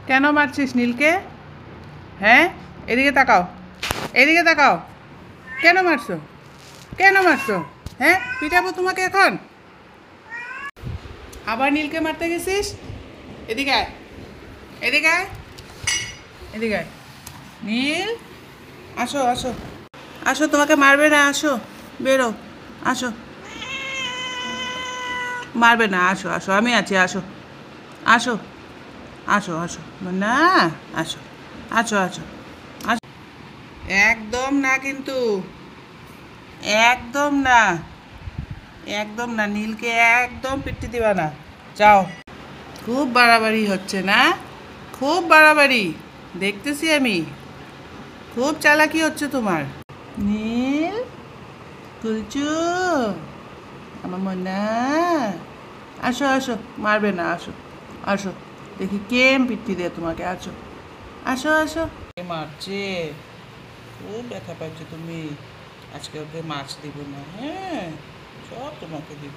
কেন মারছিস নীলকে? হ্যাঁ, এদিকে তাকাও, এদিকে তাকাও। কেন মারছো? কেন মারছো? হ্যাঁ, পিটাবো তোমাকে এখন। আবার নীলকে মারতে গেছিস? এদিকে আয়, এদিকে আয়, এদিকে আয়। নীল, আসো আসো, আসো, তোমাকে মারবে না, আসো, বেরো, আসো। মারবে না, আসো আসো, আমি আছি, আসো, আসো, আসো, আসো না, আসো, আসো, আসো, আসো। একদম না কিন্তু, একদম না, একদম না, নীলকে একদম পিটতে দিবা না। যাও। খুব বাড়াবাড়ি হচ্ছে না? খুব বাড়াবাড়ি দেখতেছি আমি। খুব চালাকি হচ্ছে তোমার। নীল, কুলচু, আমার মনা, আসো আসো, মারবে না, আসো, আসো, দেখি কেম পিট্টি দে তোমাকে, আসো, আসো, আসো। মারছে, খুব ব্যথা পাচ্ছ তুমি। আজকে ওকে মাছ দিব না, হ্যাঁ, সব তোমাকে দিব।